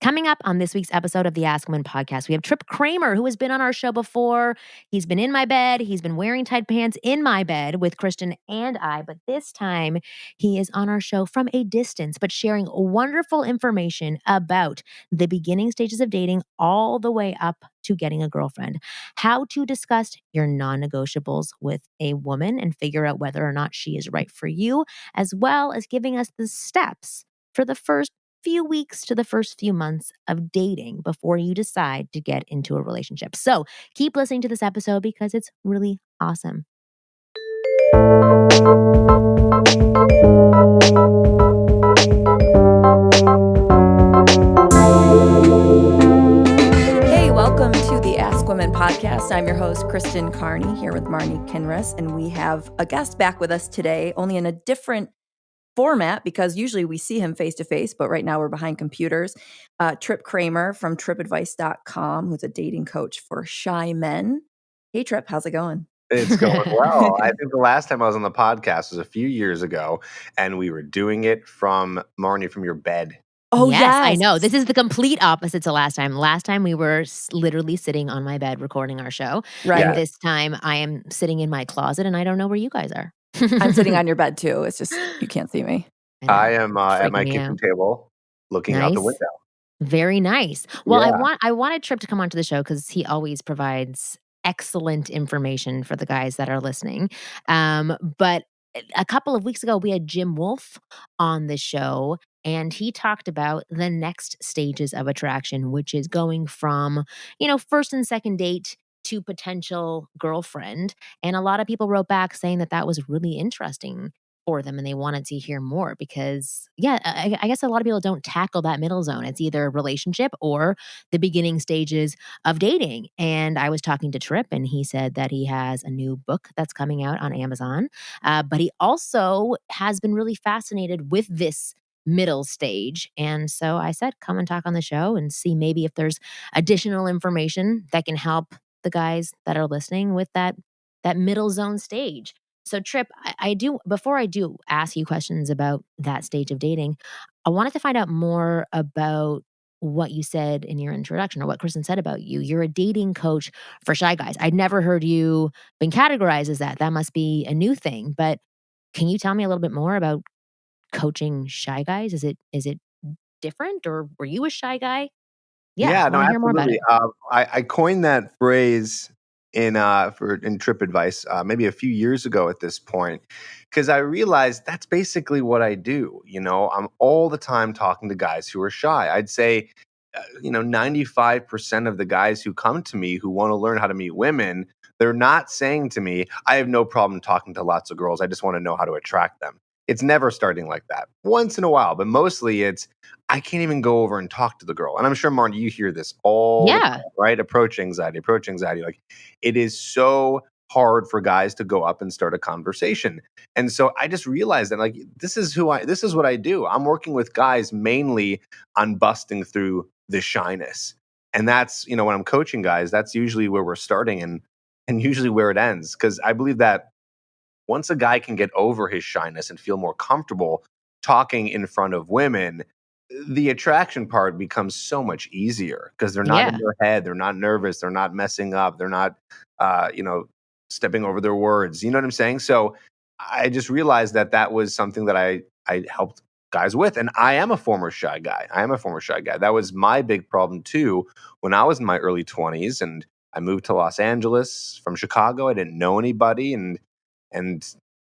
Coming up on this week's episode of the Ask Women podcast, we have Tripp Kramer, who has been on our show before. He's been in my bed. He's been wearing tight pants in my bed with Kristen and I. But this time, he is on our show from a distance, but sharing wonderful information about the beginning stages of dating all the way up to getting a girlfriend. How to discuss your non-negotiables with a woman and figure out whether or not she is right for you, as well as giving us the steps for the first few weeks to the first few months of dating before you decide to get into a relationship. So keep listening to this episode because it's really awesome. Hey, welcome to the Ask Women podcast. I'm your host, Kristen Carney, here with Marnie Kinross, and we have a guest back with us today, only in a different format because usually we see him face to face, but right now we're behind computers. Tripp Kramer from trippadvice.com, who's a dating coach for shy men. Hey, Tripp, how's it going? It's going well. I think the last time I was on the podcast was a few years ago, and we were doing it from Marnie from your bed. Oh, yes, I know. This is the complete opposite to last time. Last time we were literally sitting on my bed recording our show. Right. And this time I am sitting in my closet and I don't know where you guys are. I'm sitting on your bed too. It's just, you can't see me. I am at my Freaking me kitchen out. table looking out the Nice. window. Very nice. Well, Yeah. I wanted Tripp to come onto the show because he always provides excellent information for the guys that are listening. But a couple of weeks ago, we had Jim Wolf on the show, and he talked about the next stages of attraction, which is going from, first and second date to potential girlfriend. And a lot of people wrote back saying that that was really interesting for them and they wanted to hear more because, I guess a lot of people don't tackle that middle zone. It's either a relationship or the beginning stages of dating. And I was talking to Tripp and he said that he has a new book that's coming out on Amazon. But he also has been really fascinated with this middle stage. And so I said, come and talk on the show and see maybe if there's additional information that can help the guys that are listening with that middle zone stage. So Tripp, I do, before I do ask you questions about that stage of dating, I wanted to find out more about what you said in your introduction or what Kristen said about you. You're a dating coach for shy guys. I'd never heard you been categorized as that. That must be a new thing. But can you tell me a little bit more about coaching shy guys? Is it different or were you a shy guy? Yeah, I no, want to hear more about absolutely. it. I coined that phrase in Trip Advice maybe a few years ago at this point because I realized that's basically what I do. I'm all the time talking to guys who are shy. I'd say 95% of the guys who come to me who want to learn how to meet women, they're not saying to me, I have no problem talking to lots of girls. I just want to know how to attract them. It's never starting like that. Once in a while, but mostly it's, I can't even go over and talk to the girl. And I'm sure, Martin, you hear this all the time, right? Approach anxiety. Like it is so hard for guys to go up and start a conversation. And so I just realized that this is what I do. I'm working with guys mainly on busting through the shyness. And that's, when I'm coaching guys, that's usually where we're starting and usually where it ends. Because I believe that once a guy can get over his shyness and feel more comfortable talking in front of women, the attraction part becomes so much easier because they're not in their head, they're not nervous, they're not messing up, they're not, stepping over their words. You know what I'm saying? So I just realized that was something that I helped guys with. And I am a former shy guy. That was my big problem too when I was in my early 20s and I moved to Los Angeles from Chicago. I didn't know anybody and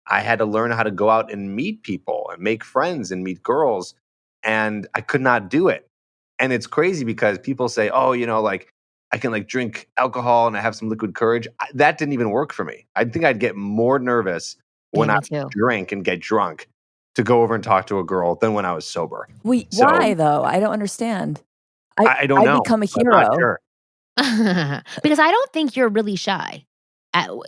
I had to learn how to go out and meet people and make friends and meet girls. And I could not do it. And it's crazy because people say, oh, I can drink alcohol and I have some liquid courage. That didn't even work for me. I think I'd get more nervous when I drink and get drunk to go over and talk to a girl than when I was sober. Why though? I don't understand. I don't know. Become a hero. I'm not sure. Because I don't think you're really shy.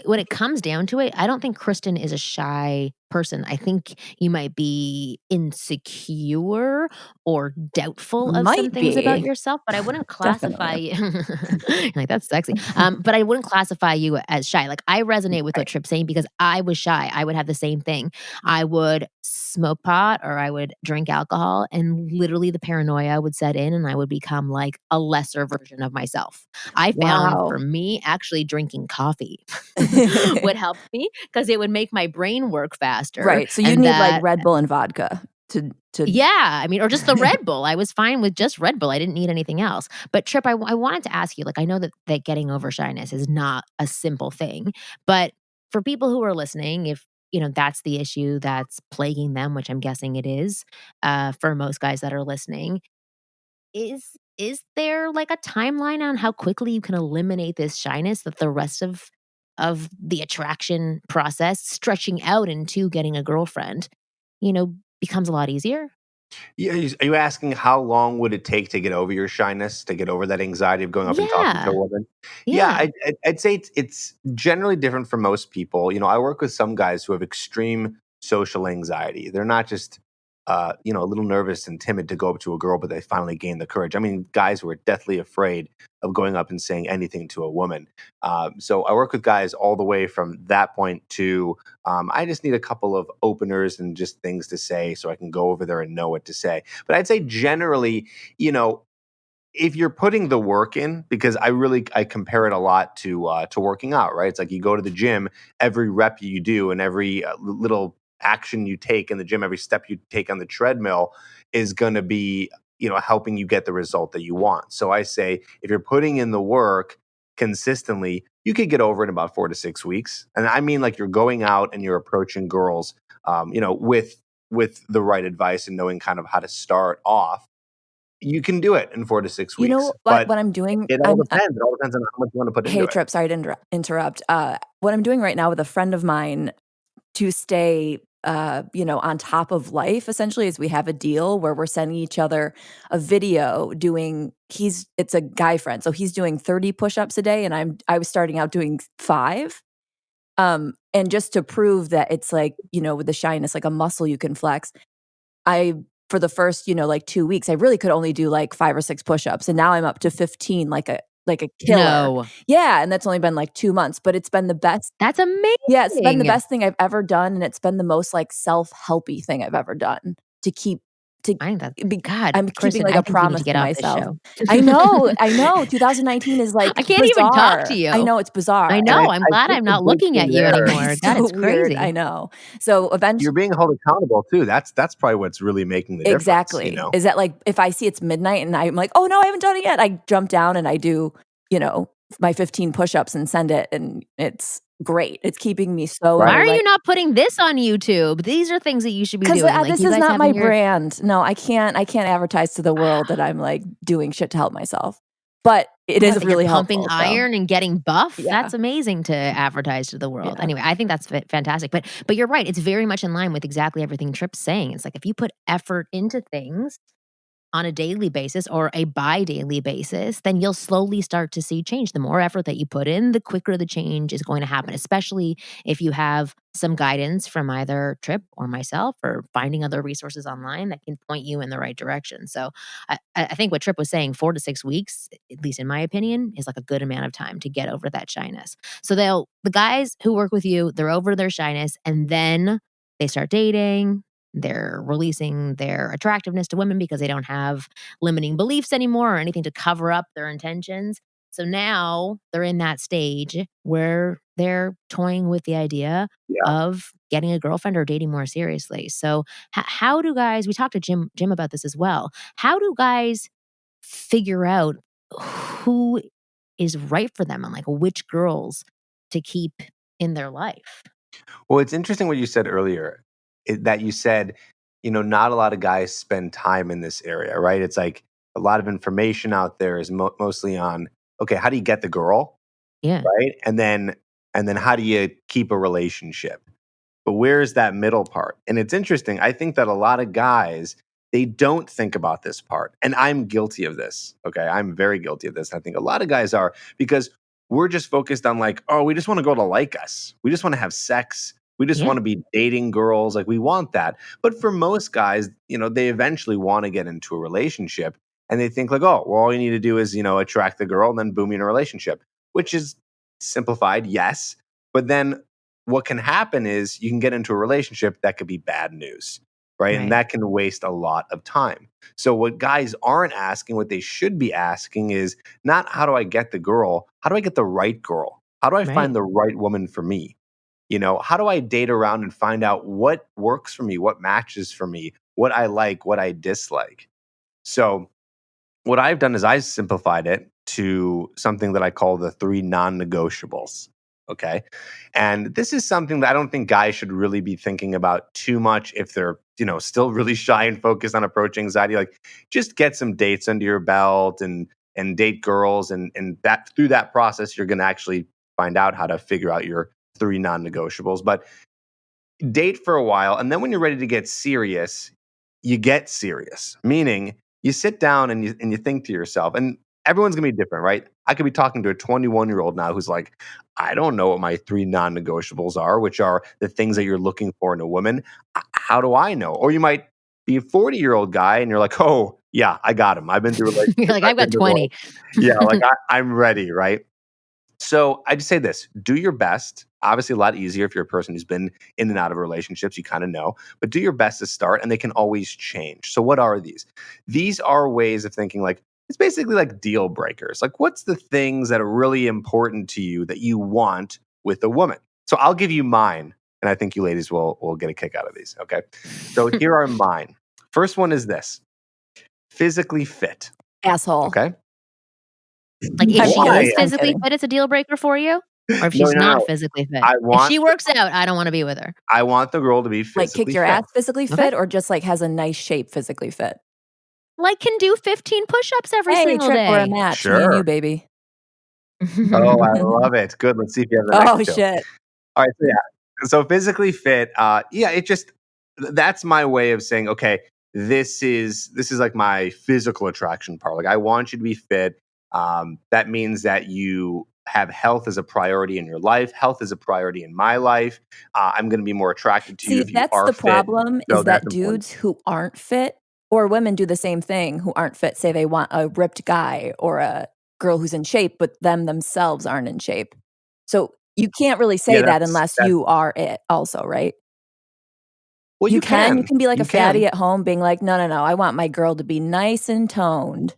When it comes down to it, I don't think Kristen is a shy person. I think you might be insecure or doubtful of some Might things about be. yourself, but I wouldn't classify Definitely. you like, "That's sexy." But I wouldn't classify you as shy. Like, I resonate with what Right. Tripp's saying because I was shy. I would have the same thing. I would smoke pot or I would drink alcohol, and literally the paranoia would set in, and I would become like a lesser version of myself. I found for Wow. me, actually drinking coffee would help me because it would make my brain work faster, Right, so you and need, like, that Red Bull and vodka to yeah, I mean, or just the Red Bull. I was fine with just Red Bull. I didn't need anything else. But Trip, I wanted to ask you, like, I know that getting over shyness is not a simple thing, but for people who are listening, if that's the issue that's plaguing them, which I'm guessing it is, for most guys that are listening, is there like a timeline on how quickly you can eliminate this shyness that the rest of the attraction process stretching out into getting a girlfriend, becomes a lot easier? Yeah, are you asking how long would it take to get over your shyness, to get over that anxiety of going up and talking to a Yeah. woman? Yeah, Yeah. I'd say it's generally different for most people. I work with some guys who have extreme social anxiety. They're not just a little nervous and timid to go up to a girl, but they finally gain the courage. I mean, guys who are deathly afraid of going up and saying anything to a woman. So I work with guys all the way from that point to I just need a couple of openers and just things to say so I can go over there and know what to say. But I'd say generally, you know, if you're putting the work in, because I compare it a lot to working out, right? It's like you go to the gym, every rep you do and every little action you take in the gym, every step you take on the treadmill is going to be helping you get the result that you want. So I say if you're putting in the work consistently, you could get over it in about 4 to 6 weeks. And I mean, like you're going out and you're approaching girls, with the right advice and knowing kind of how to start off, you can do it in 4 to 6 You weeks, know what but what I'm doing? it all depends. It all depends on how much you wanna put into Hey, it. Trip, sorry to interrupt. What I'm doing right now with a friend of mine to stay, on top of life essentially is we have a deal where we're sending each other a video doing it's a guy friend, so he's doing 30 push-ups a day and I was starting out doing 5. And just to prove that it's like, with the shyness, like a muscle you can flex, I for the first, like 2 weeks, I really could only do like 5 or 6 push-ups, and now I'm up to 15 like a killer. No. Yeah, and that's only been like 2 months, but it's been the best. That's Yeah, it's been the amazing. best thing I've ever done, and it's been the most, like, self-helpy thing I've ever done to keep to I think that be God, I'm keeping, Kristen, like, I a think you need to promise get to off this myself. show. I know, 2019 is, like, I can't even talk to bizarre. I you. know, it's I bizarre, And and know, I'm I glad think I'm the not big looking at thing you there, anymore. it's God, so it's weird, I crazy. know. So, you're eventually, being held accountable too. That's probably what's really making the difference, you exactly. know? Is that, like, if I see it's midnight and I'm like, "Oh, no, I haven't done it yet," I jump down and I do, you know, my 15 push-ups and send it, and it's great. It's keeping me so in Why Right. the are right. you not putting this on YouTube? These are things that you should be 'Cause, doing, like, this you is guys not my having your brand. No, I can't advertise to the world that I'm, like, doing shit to help myself. But it What, is that you're really pumping helpful, so iron and getting buff? yeah, That's amazing to advertise to the world. yeah. Anyway, I think that's fantastic, but you're right, it's very much in line with exactly everything Tripp's saying. It's like if you put effort into things on a daily basis or a bi-daily basis, then you'll slowly start to see change. The more effort that you put in, the quicker the change is going to happen, especially if you have some guidance from either Tripp or myself or finding other resources online that can point you in the right direction. So I think what Tripp was saying, 4 to 6 weeks, at least in my opinion, is like a good amount of time to get over that shyness. So the guys who work with you, they're over their shyness and then they start dating, they're releasing their attractiveness to women because they don't have limiting beliefs anymore or anything to cover up their intentions. So now they're in that stage where they're toying with the idea Yeah. of getting a girlfriend or dating more seriously. So how do guys, we talked to Jim about this as well. How do guys figure out who is right for them and like which girls to keep in their life? Well, it's interesting what you said earlier, that you said, not a lot of guys spend time in this area, right? It's like a lot of information out there is mostly on, okay, how do you get the girl, Yeah. right? And then how do you keep a relationship? But where's that middle part? And it's interesting. I think that a lot of guys, they don't think about this part. And I'm guilty of this. Okay. I'm very guilty of this. I think a lot of guys are, because we're just focused on like, oh, we just want to go to like us. We just want to have sex. We just Yeah. want to be dating girls. Like, we want that. But for most guys, they eventually want to get into a relationship, and they think like, oh, well, all you need to do is, attract the girl, and then boom, you're in a relationship, which is simplified, yes. But then what can happen is you can get into a relationship that could be bad news, right? And Right. that can waste a lot of time. So what guys aren't asking, what they should be asking is not how do I get the girl? How do I get the right girl? How do I Right. find the right woman for me? How do I date around and find out what works for me, what matches for me, what I like, what I dislike? So what I've done is I simplified it to something that I call the 3 non-negotiables. Okay. And this is something that I don't think guys should really be thinking about too much if they're, still really shy and focused on approach anxiety. Like, just get some dates under your belt and date girls, and that through that process you're going to actually find out how to figure out your 3 non-negotiables. But date for a while, and then when you're ready to get serious, you get serious. Meaning, you sit down and you think to yourself, and everyone's gonna be different, right? I could be talking to a 21-year-old now who's like, I don't know what my 3 non-negotiables are, which are the things that you're looking for in a woman. How do I know? Or you might be a 40-year-old guy and you're like, oh yeah, I got him. I've been through You're relationships. like, I've I've been got divorced. 20. Yeah, like I'm ready, right? So I just say this: do your best. Obviously, a lot easier if you're a person who's been in and out of relationships, you kind of know, but do your best to start, and they can always change. So, what are these? These are ways of thinking like it's basically like deal breakers. Like, what's the things that are really important to you that you want with a woman? So, I'll give you mine, and I think you ladies will get a kick out of these. Okay. So, here are mine. First one is this: physically fit. Asshole. Okay. Like, if I'm she Why? is kidding. I'm physically kidding. fit, it's a deal breaker for you? Or if No, she's no, not no. physically fit? I If want she works out, I don't wanna be with her. I want the girl to be Like, kick physically your fit. ass physically Okay. fit or just, like, has a nice shape physically fit? Like, can do 15 push-ups every Hey, single Tripp, we're a day. match, me and you, Sure. baby. Oh, I love it. Good. Let's see if you have the next Oh, 2. shit. All right. So yeah. So physically fit. Yeah. It just that's my way of saying, okay, this is like my physical attraction part. Like, I want you to be fit. That means that you have health as a priority in your life. Health is a priority in my life. I'm going to be more attracted to you See, if you that's are the fit. problem So is that's that important. dudes who aren't fit or women do the same thing who aren't fit, say they want a ripped guy or a girl who's in shape, but themselves aren't in shape. So, you can't really Yeah. say that unless That's you are it also, right? well, You you can. You can. can be like a You fatty can. at home being like, "No, no, no, I want my girl to be nice and toned."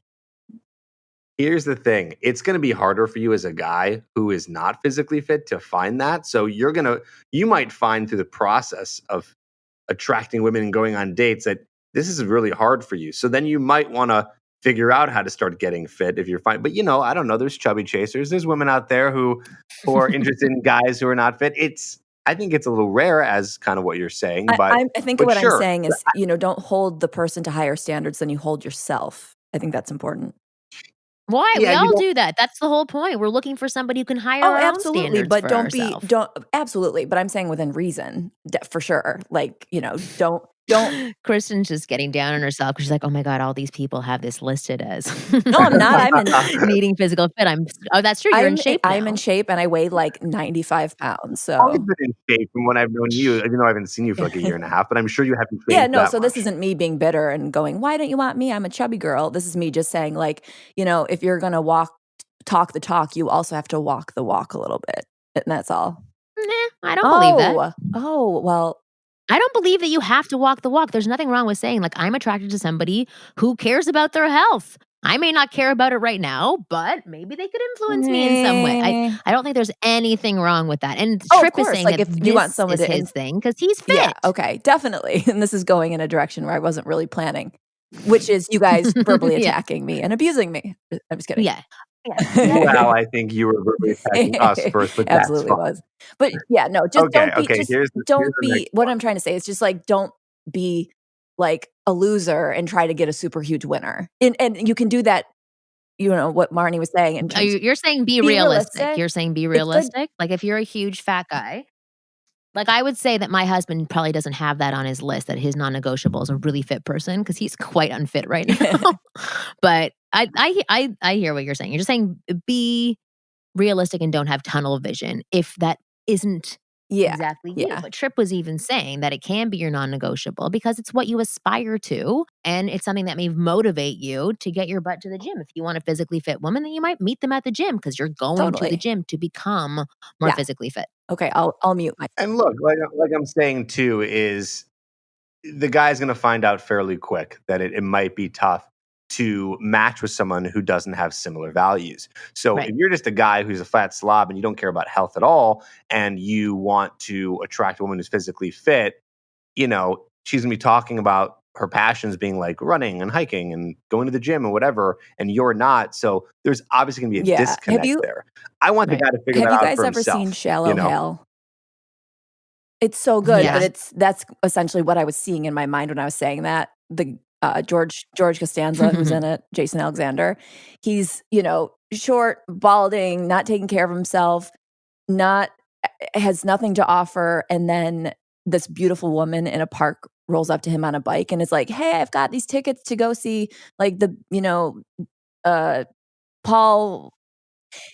Here's the thing. It's going to be harder for you as a guy who is not physically fit to find that. So you might find through the process of attracting women and going on dates that this is really hard for you. So then you might want to figure out how to start getting fit if you're fine. But I don't know. There's chubby chasers. There's women out there who are interested in guys who are not fit. I think it's a little rare as kind of what you're saying, I think but what I'm sure. saying is, don't hold the person to higher standards than you hold yourself. I think that's important. Why? Yeah, We you all don't do that. That's the whole point. We're looking for somebody who can hire Oh, our own absolutely, standards but for ourselves. don't absolutely, but I'm saying within reason, for sure. Like, don't Kristen's just getting down on herself because she's like, "Oh my god, all these people have this listed as No, I'm not. needing physical fit." Oh, that's true. You're in shape I'm in now. shape and I weigh like 95 pounds. always So been in shape from when I've known you, even though I haven't seen you for like a year and a half, but I'm sure you haven't yeah, changed no, that so this much. isn't me being bitter and going, "Why don't you want me? I'm a chubby girl." This is me just saying like, if you're going to talk the talk, you also have to walk the walk a little bit. And that's all. Nah, I don't believe that. Oh, well, I don't believe that you have to walk the walk. There's nothing wrong with saying, like, I'm attracted to somebody who cares about their health. I may not care about it right now, but maybe they could influence me in some way. eh. I don't think there's anything wrong with that. And Oh, of Tripp is course. saying Like that if you want this someone is to his thing because he's yeah, fit. okay, definitely. And this is going in a direction where I wasn't really planning, which is you guys verbally Yeah. attacking me and abusing me. I'm just kidding. Yeah. Yeah. Exactly. Well, I think you were verbally attacking us first, but that's Absolutely fine. was. But yeah, no, Okay, okay. Here's the next what one. I'm trying to say is just like don't be like a loser and try to get a super huge winner. And you can do that, what Marnie was saying in terms You're saying be be realistic. realistic. You're saying be It's like realistic. Like if you're a huge fat guy, like I would say that my husband probably doesn't have that on his list, that his non-negotiable is a really fit person because he's quite unfit right now. But I hear what you're saying. You're just saying be realistic and don't have tunnel vision. If that isn't Yeah. exactly you. Yeah. But Tripp was even saying that it can be your non-negotiable because it's what you aspire to, and it's something that may motivate you to get your butt to the gym. If you want a physically fit woman, then you might meet them at the gym because you're going to the Totally. gym to become more Yeah. physically fit. Okay, I'll mute my And look, like I'm saying too, is the guy's going to find out fairly quick that it might be tough to match with someone who doesn't have similar values. So Right. if you're just a guy who's a fat slob and you don't care about health at all, and you want to attract a woman who's physically fit, she's going to be talking about her passions being like running and hiking and going to the gym and whatever, and you're not. So there's obviously going to be a Yeah. disconnect there. I want the Right. guy to figure Have that you out guys for ever seen himself, Shallow Hal? It's so good, but Yeah. that's essentially what I was seeing in my mind when I was saying that. The George Costanza, who's in it, Jason Alexander, he's short, balding, not taking care of himself, not has nothing to offer, and then this beautiful woman in a park rolls up to him on a bike and is like, "Hey, I've got these tickets to go see like the uh Paul."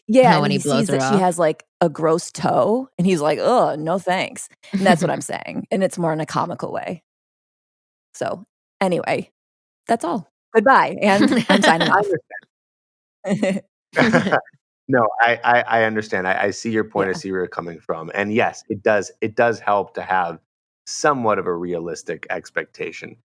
Yeah, Oh, and when he he blows sees her that she off. has, like, a gross toe, and he's like, "Oh, no thanks." And that's what I'm saying, and it's more in a comical way. So, anyway, that's all. Goodbye, and I'm signing I off. No, I understand. I see your point. I Yeah, see where you're coming from. And yes, it does help to have somewhat of a realistic expectation.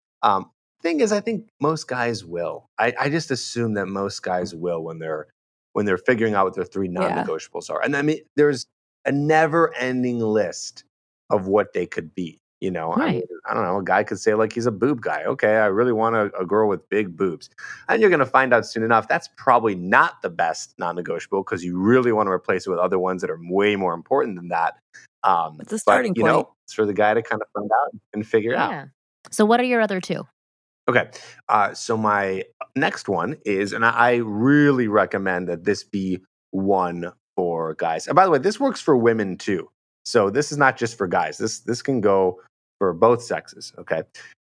Thing is, I think most guys will. I just assume that most guys will when they're figuring out what their three yeah. non-negotiables are. And I mean, there's a never-ending list of what they could be. I mean, Right. I don't know. A guy could say like he's a boob guy. Okay, I really want a girl with big boobs. And you're going to find out soon enough that's probably not the best non-negotiable because you really want to replace it with other ones that are way more important than that. It's a But starting point. it's for the guy to kind of find out and figure out. Yeah. So what are your other two? Okay, so my next one is, and I really recommend that this be one for guys. And by the way, this works for women too. So this is not just for guys. This can go for both sexes. Okay,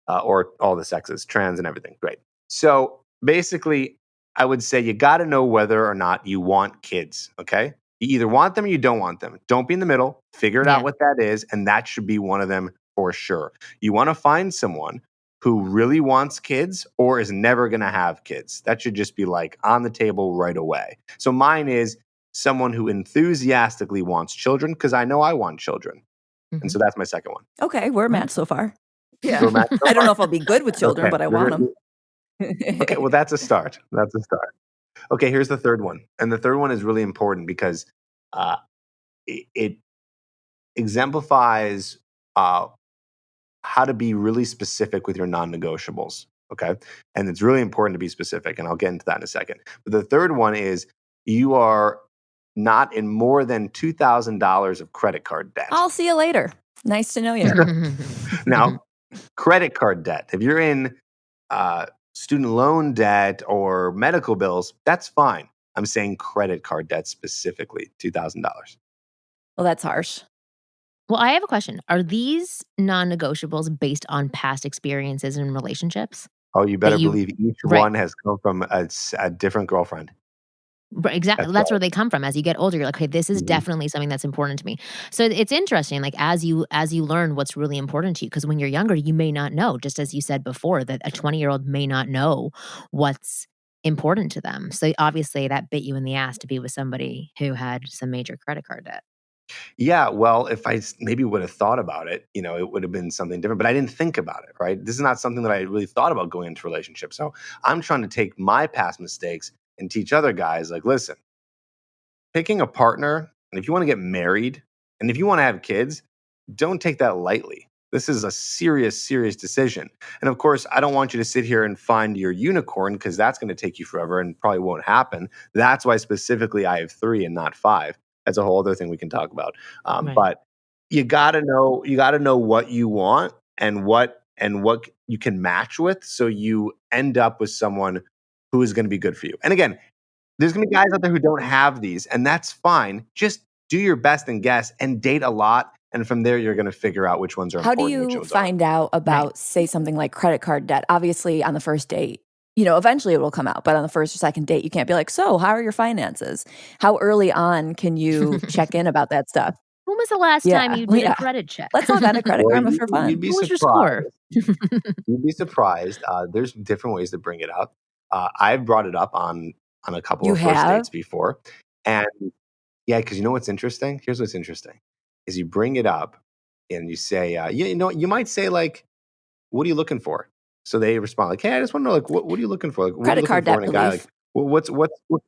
or all the sexes, trans and everything. Great. So basically, I would say you got to know whether or not you want kids. Okay, you either want them or you don't want them. Don't be in the middle. Figure it out Yeah. what that is, and that should be one of them for sure. You want to find someone who really wants kids or is never going to have kids. That should just be like on the table right away. So mine is someone who enthusiastically wants children because I know I want children. And Mhm. so that's my second one. Okay, we're a Right. match so far. Yeah. We're matched so I don't far? know if I'll be good with children, Okay. but I want them. Okay, well that's a start. That's a start. Okay, here's the third one. And the third one is really important because uh, it exemplifies uh, how to be really specific with your non-negotiables. Okay. And it's really important to be specific. And I'll get into that in a second. But the third one is you are not in more than $2,000 of credit card debt. I'll see you later. Nice to know you. Now, credit card debt, if you're in student loan debt or medical bills, that's fine. I'm saying credit card debt specifically, $2,000. Well, that's harsh. Well, I have a question. Are these non-negotiables based on past experiences in relationships Oh, you that better you believe each right. one has come from a different girlfriend. Exactly. That's That's right. where they come from. As you get older, you're like, okay, this is Mhm. definitely something that's important to me. So it's interesting, like as you learn what's really important to you, because when you're younger, you may not know, just as you said before, that a 20-year-old may not know what's important to them. So obviously that bit you in the ass to be with somebody who had some major credit card debt. Yeah, well, if maybe would have thought about it, it would have been something different. But I didn't think about it, right? This is not something that I really thought about going into relationships. So I'm trying to take my past mistakes and teach other guys, like, listen, picking a partner, and if you want to get married, and if you want to have kids, don't take that lightly. This is a serious, serious decision. And of course, I don't want you to sit here and find your unicorn because that's going to take you forever and probably won't happen. That's why specifically I have three and not five. That's a whole other thing we can talk about. Right. But you got to know what you want and what you can match with, so you end up with someone who is going to be good for you. And again, there's gonna be guys out there who don't have these, and that's fine. Just do your best and guess and date a lot. And from there, you're gonna figure out which ones are How do important, which you ones aren't. find out Right. about, say, something like credit card debt? Obviously, on the first date, eventually it will come out, but on the first or second date, you can't be like, "So, how are your finances?" How early on can you check in about that stuff? Who was the last time you did a credit check? Let's log on to Credit Well, Karma for fun. you'd be What was your score? surprised. You'd be surprised. There's different ways to bring it up. I've brought it up on a couple You of first have? dates before, and yeah, because you know what's interesting? Here's what's interesting: is you bring it up and you say, you know, you might say like, "What are you looking for?" So they respond like, "Hey, I just want to know, like, what are you looking for? Like, what are you Credit looking card for debt in a guy? relief. Like, what?"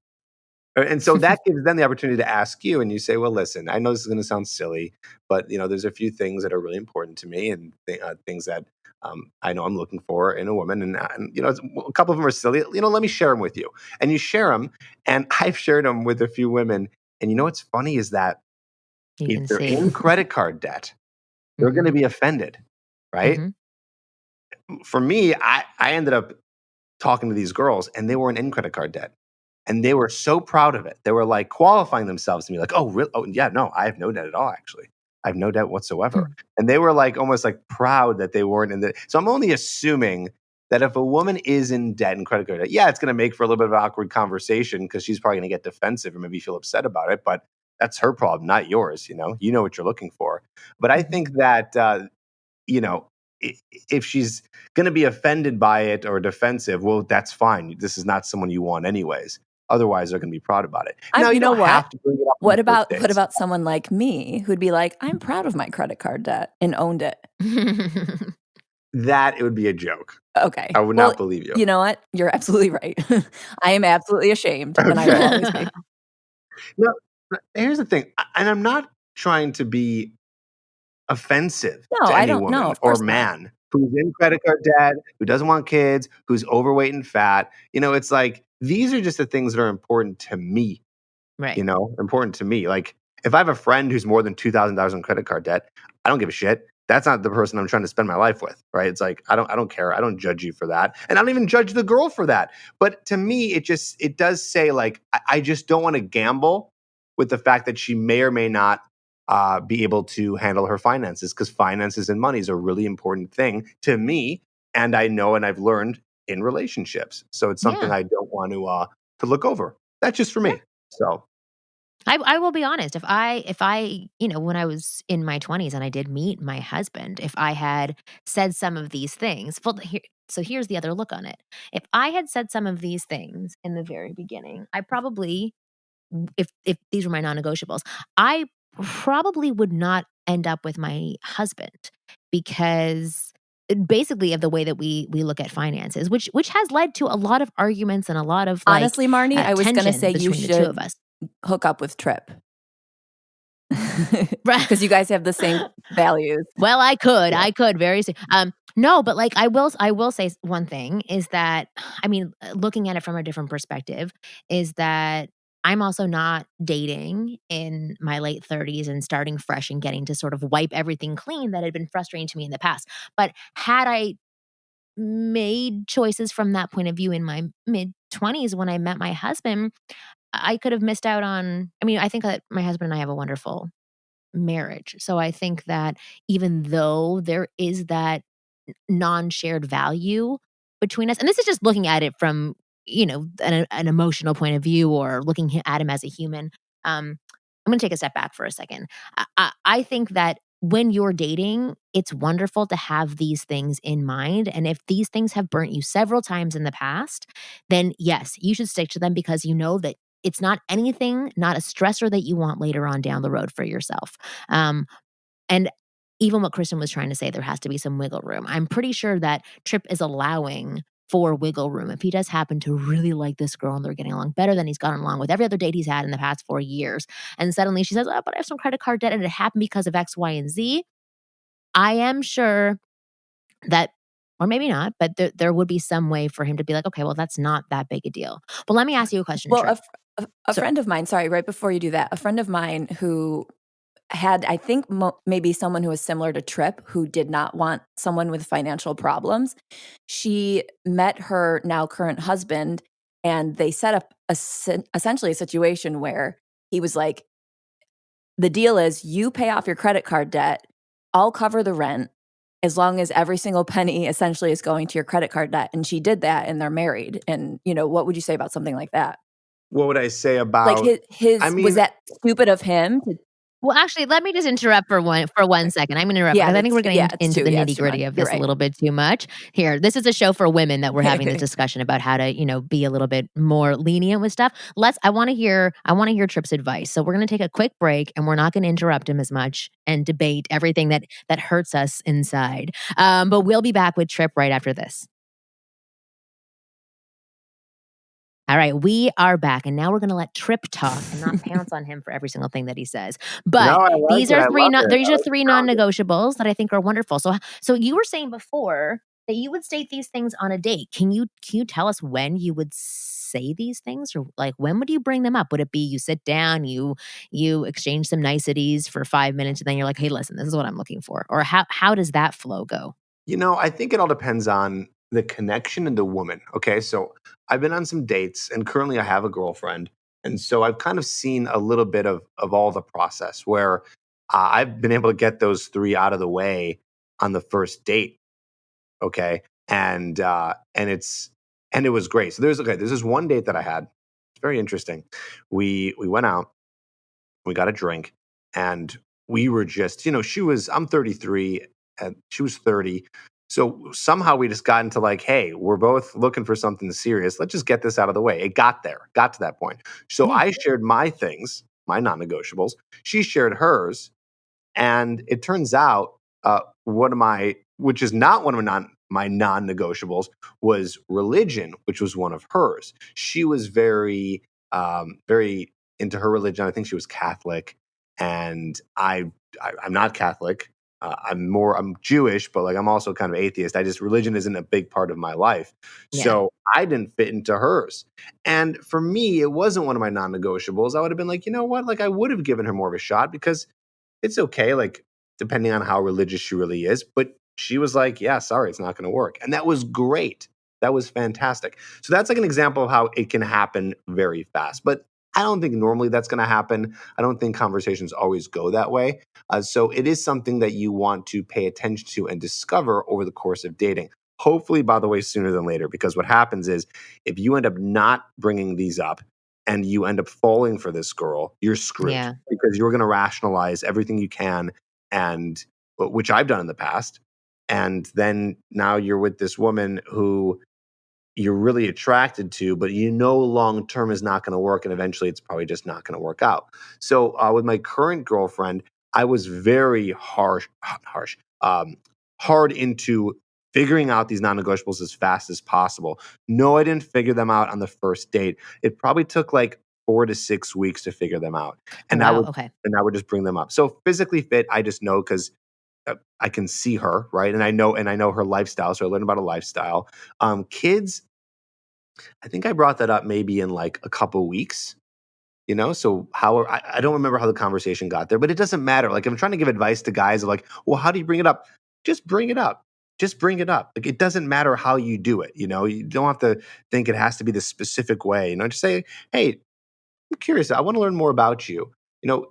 And so that gives them the opportunity to ask you, and you say, "Well, listen, I know this is going to sound silly, but you know, there's a few things that are really important to me, and things that I know I'm looking for in a woman, and you know, a couple of them are silly. You know, let me share them with you." And you share them, and I've shared them with a few women, and you know what's funny is that You if can they're see. in credit card debt, they're going to Mhm. be offended, right? Mhm. For me, I ended up talking to these girls, and they weren't in credit card debt. And they were so proud of it. They were like qualifying themselves to me, like, "Oh, really? Oh, yeah, no, I have no debt at all, actually. I have no debt whatsoever." Hmm. And they were like almost like proud that they weren't in the. So I'm only assuming that if a woman is in debt and credit card debt, yeah, it's going to make for a little bit of awkward conversation because she's probably going to get defensive or maybe feel upset about it. But that's her problem, not yours. You know what you're looking for. But I Mhm. think that you know, if she's going to be offended by it or defensive, well, that's fine. This is not someone you want anyways. Otherwise, they're going to be proud about it. Now, You you know don't have what? to bring it up on the first What dates. about someone like me who'd be like, "I'm proud of my credit card debt," and owned it? That it would be a joke. Okay. I would Well, not believe you. you know what? You're absolutely right. I am absolutely ashamed, and I will always Okay. be. No, here's the thing, and I'm not trying to be offensive No, to I any don't no, woman of or course not. man who's in credit card debt, who doesn't want kids, who's overweight and fat. It's like these are just the things that are important to me. Right. Important to me. Like, if I have a friend who's more than $2,000 in credit card debt, I don't give a shit. That's not the person I'm trying to spend my life with, right? It's like I don't care. I don't judge you for that, and I don't even judge the girl for that. But to me, it does say like I just don't want to gamble with the fact that she may or may not be able to handle her finances because finances and money is a really important thing to me, and I know and I've learned in relationships. So it's something Yeah. I don't want to look over. That's just for Yeah. me. So. I will be honest, when I was in my 20s and I did meet my husband, if I had said some of these things, here's the other look on it. If I had said some of these things in the very beginning, I probably if these were my non-negotiables, I probably would not end up with my husband because basically of the way that we look at finances, which has led to a lot of arguments and a lot of Honestly, Marnie, I was gonna tension say you between the two of should us. hook up with Tripp Right. because you guys have the same values. Well, Yeah. I could very soon. No, but like I will say one thing is that I mean, looking at it from a different perspective is that I'm also not dating in my late 30s and starting fresh and getting to sort of wipe everything clean that had been frustrating to me in the past. But had I made choices from that point of view in my mid 20s when I met my husband, I could have missed out on I mean, I think that my husband and I have a wonderful marriage. So I think that even though there is that non-shared value between us, and this is just looking at it from, an emotional point of view or looking at him as a human. I'm going to take a step back for a second. I think that when you're dating, it's wonderful to have these things in mind. And if these things have burnt you several times in the past, then yes, you should stick to them because you know that it's not anything, not a stressor that you want later on down the road for yourself. Um, and even what Kristen was trying to say, there has to be some wiggle room. I'm pretty sure that Tripp is allowing for wiggle room. If he does happen to really like this girl and they're getting along better than he's gotten along with every other date he's had in the past 4 years, and suddenly she says, "Oh, but I have some credit card debt and it happened because of X, Y, and Z," I am sure that, or maybe not, but there would be some way for him to be like, okay, well, that's not that big a deal. But let me ask you a question, Well, Tripp. a So, friend of mine, sorry, right before you do that, a friend of mine who had, I think, maybe someone who was similar to Tripp, who did not want someone with financial problems. She met her now current husband, and they set up essentially a situation where he was like, the deal is you pay off your credit card debt, I'll cover the rent as long as every single penny essentially is going to your credit card debt. And she did that, and they're married. And, what would you say about something like that? What would I say Like about? I was mean, that stupid of him Well, actually, let me just interrupt for 1 second. I'm gonna interrupt Yeah, because I think we're getting it's into too the yeah, it's too much. nitty-gritty of You're this a right. little bit too much. Here, this is a show for women that we're having this discussion about how to, be a little bit more lenient with stuff. I wanna hear Tripp's advice. So we're gonna take a quick break, and we're not gonna interrupt him as much and debate everything that hurts us inside. But we'll be back with Tripp right after this. All right, we are back, and now we're gonna let Tripp talk and not pounce on him for every single thing that he says. No, But I like these it. are I 3 love non it. these I are like the 3 grounding. non-negotiables that I think are wonderful. So you were saying before that you would state these things on a date. Can you tell us when you would say these things? Or, like, when would you bring them up? Would it be you sit down, you exchange some niceties for 5 minutes, and then you're like, "Hey, listen, this is what I'm looking for," or how does that flow go? I think it all depends on the connection and the woman. Okay. So I've been on some dates and currently I have a girlfriend. And so I've kind of seen a little bit of all the process where I've been able to get those three out of the way on the first date. Okay. And it was great. So there's this one date that I had. It's very interesting. We went out, we got a drink, and we were just, I'm 33 and she was 30. So somehow we just got into like, hey, we're both looking for something serious. Let's just get this out of the way. It got to that point. So Yeah. I shared my things, my non-negotiables. She shared hers, and it turns out one of my, which is not one of my non-negotiables, was religion, which was one of hers. She was very into her religion. I think she was Catholic, and I'm not Catholic. I'm Jewish, but like I'm also kind of atheist. Religion isn't a big part of my life, Yeah. so I didn't fit into hers. And for me, it wasn't one of my non-negotiables. I would have been like, you know what, like I would have given her more of a shot because it's okay, like, depending on how religious she really is, but she was like, "Yeah, sorry, it's not gonna work." And that was great. That was fantastic. So that's like an example of how it can happen very fast, but I don't think normally that's gonna happen. I don't think conversations always go that way. So it is something that you want to pay attention to and discover over the course of dating. Hopefully, by the way, sooner than later, because what happens is if you end up not bringing these up and you end up falling for this girl, you're screwed Yeah. because you're going to rationalize everything you can, and which I've done in the past. And then now you're with this woman who you're really attracted to, but long term is not going to work, and eventually it's probably just not going to work out. So with my current girlfriend, I was very hard into figuring out these non-negotiables as fast as possible. No, I didn't figure them out on the first date. It probably took like 4 to 6 weeks to figure them out, Oh, and I wow. would Okay. and I would just bring them up. So physically fit, I just know because I can see her, right, and I know her lifestyle, so I learned about a lifestyle. Kids, I think I brought that up maybe in like a couple weeks, so I don't remember how the conversation got there, but it doesn't matter. Like, if I'm trying to give advice to guys of like, well, how do you bring it up? Just bring it up. Just bring it up. Like, it doesn't matter how you do it. You don't have to think it has to be this specific way. Just say, hey, I'm curious. I want to learn more about you. Are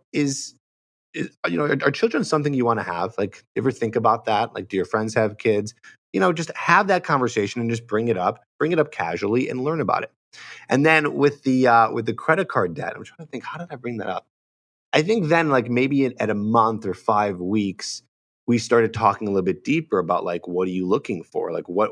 children something you want to have? Like, you ever think about that? Like, do your friends have kids? Just have that conversation and just bring it up casually and learn about it. And then with the credit card debt, I'm trying to think, how did I bring that up? I think then, like, maybe at a month or 5 weeks, we started talking a little bit deeper about like, what are you looking for? Like, what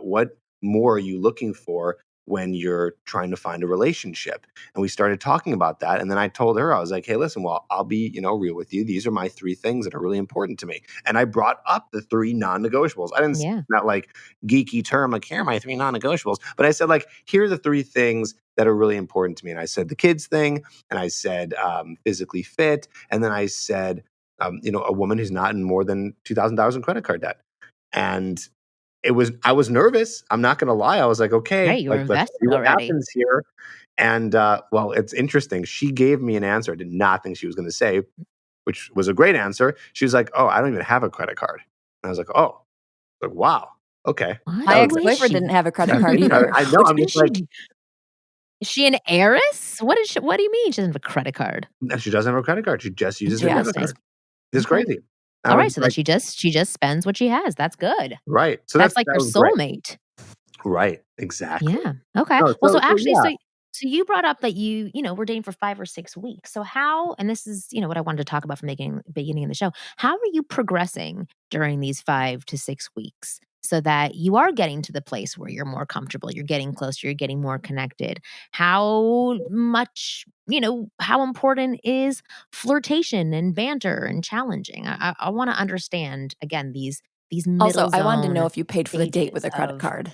more are you looking for when you're trying to find a relationship? And we started talking about that. And then I told her, I was like, hey, listen, well, I'll be, real with you. These are my three things that are really important to me. And I brought up the three non-negotiables. I didn't say Yeah. that like geeky term, like, here are my three non-negotiables. But I said, like, here are the three things that are really important to me. And I said the kids thing, and I said physically fit, and then I said, a woman who's not in more than $2,000 in credit card debt. And I was nervous. I'm not going to lie. I was like, okay, Right, you were like, let's see invested what already. happens here. And well, it's interesting. She gave me an answer I did not think she was going to say, which was a great answer. She was like, oh, I don't even have a credit card. And I was like, oh, like, wow. Okay. What? My That was, Who is ex-boyfriend she? didn't have a credit card either. I know. Which I'm means just like, is she an heiress? What do you mean she doesn't have a credit card? no, she doesn't have a credit card. She just uses her debit Interesting. card. It's Okay. crazy. I was Alright, so then like, she just spends what she has. That's good. right. So That's like that your was great. soulmate. Right. Exactly. Yeah. Okay. No, Well, so so actually, yeah. So you brought up that were dating for 5 or 6 weeks. So how, and this is, what I wanted to talk about from the beginning of the show. How are you progressing during these 5 to 6 weeks so that you are getting to the place where you're more comfortable, you're getting closer, you're getting more connected? How much, how important is flirtation and banter and challenging? I want to understand again these Also, middle I wanted to know zone if you paid for the date with stages a credit of card.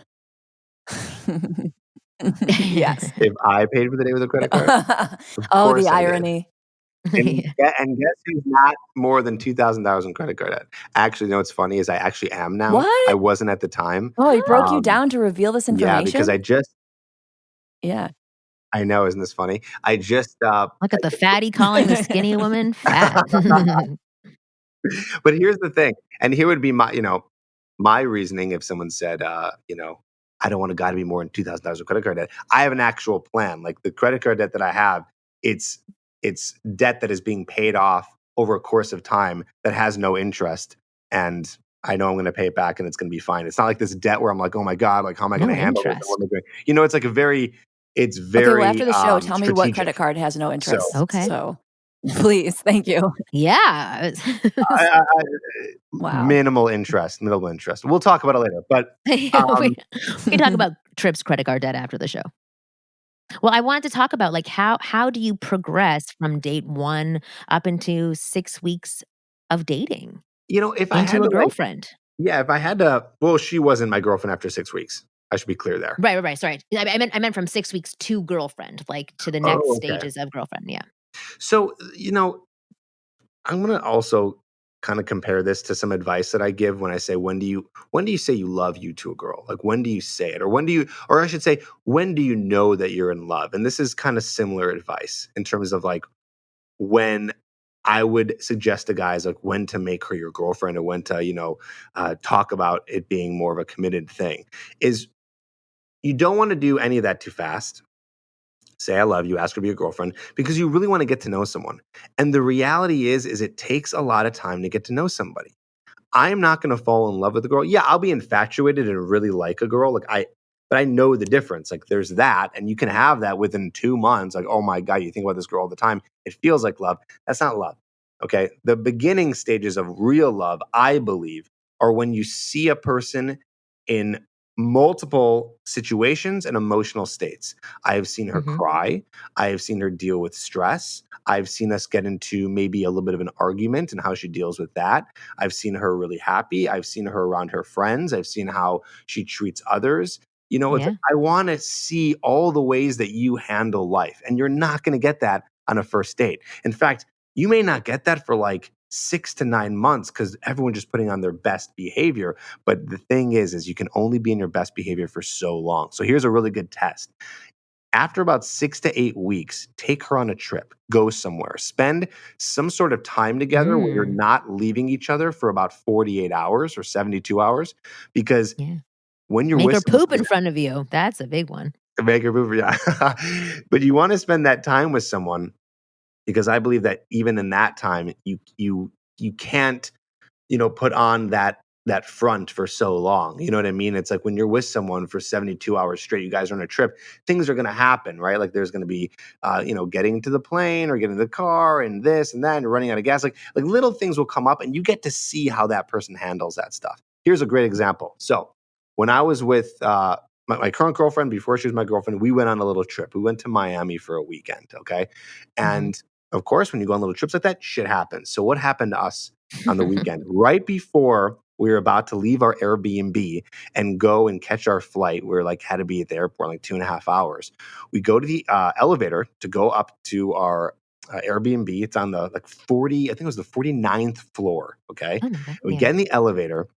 Yes. If I paid for the date with a credit card, of Oh, the course I did. irony. And guess who's not more than $2,000 in credit card debt? Actually, you know what's funny is I actually am now. I What? wasn't at the time. Oh, he broke you Um, down to reveal this yeah, because information? Yeah. I know, isn't this funny? I just, Look at the fatty calling the skinny woman fat. but here's the thing, and here would be my reasoning if someone said, I don't want a guy to be more than $2,000 of credit card debt. I have an actual plan. Like the credit card debt that I have, it's it's debt that is being paid off over a course of time that has no interest, and I know I'm going to pay it back, and it's going to be fine. It's not like this debt where I'm like, oh my god, like how am I going No to handle this? And what interest. am I doing? It's like it's Okay, well, very after the show, tell me what credit strategic. card has no So interest. Okay. So, please, thank you. Yeah. I Wow. minimal interest, minimal interest. We'll talk about it later, but Yeah, um, we can talk about Tripp's credit card debt after the show. Well, I wanted to talk about, like, how do you progress from date 1 up into 6 weeks of dating if I into had a to girlfriend? yeah, if I had to, well, she wasn't my girlfriend after 6 weeks. I should be clear there. Right, sorry. I meant from 6 weeks to girlfriend, like, to the next Oh, okay. stages of girlfriend, yeah. So, I'm gonna also kind of compare this to some advice that I give when I say, when do you say you love you to a girl? Like when do you say it? Or I should say, when do you know that you're in love? And this is kind of similar advice in terms of like when I would suggest to guys like when to make her your girlfriend or when to, talk about it being more of a committed thing is you don't want to do any of that too fast. Say I love you, ask her to be your girlfriend because you really want to get to know someone. And the reality is it takes a lot of time to get to know somebody. I'm not going to fall in love with a girl. Yeah, I'll be infatuated and really like a girl. But I know the difference. Like there's that, and you can have that within 2 months. Like, oh my God, you think about this girl all the time. It feels like love. That's not love. Okay. The beginning stages of real love, I believe, are when you see a person in multiple situations and emotional states. I have seen her Mhm. cry. I have seen her deal with stress. I've seen us get into maybe a little bit of an argument and how she deals with that. I've seen her really happy. I've seen her around her friends. I've seen how she treats others. It's like Yeah. I want to see all the ways that you handle life. And you're not going to get that on a first date. In fact, you may not get that for like 6 to 9 months because everyone's just putting on their best behavior. But the thing is you can only be in your best behavior for so long. So here's a really good test. After about 6 to 8 weeks, take her on a trip, go somewhere, spend some sort of time together where you're Mm. not leaving each other for about 48 hours or 72 hours. Because Yeah. when you're Make with her someone poop for in front of you. That's a big one. make her move, yeah. But you want to spend that time with someone because I believe that even in that time, you can't put on that front for so long. You know what I mean? It's like when you're with someone for 72 hours straight, you guys are on a trip, things are going to happen, right? Like there's going to be, getting to the plane or getting to the car and this and that and running out of gas. Like little things will come up and you get to see how that person handles that stuff. Here's a great example. So when I was with, my current girlfriend, before she was my girlfriend, we went on a little trip. We went to Miami for a weekend. Okay. Mhm. And of course, when you go on little trips like that, shit happens. So what happened to us on the weekend, right before we were about to leave our Airbnb and go and catch our flight? We were like, had to be at the airport in like 2.5 hours. We go to the elevator to go up to our Airbnb. It's on the like 40, I think it was the 49th floor. Okay. Oh my god. And we Yeah. get in the elevator.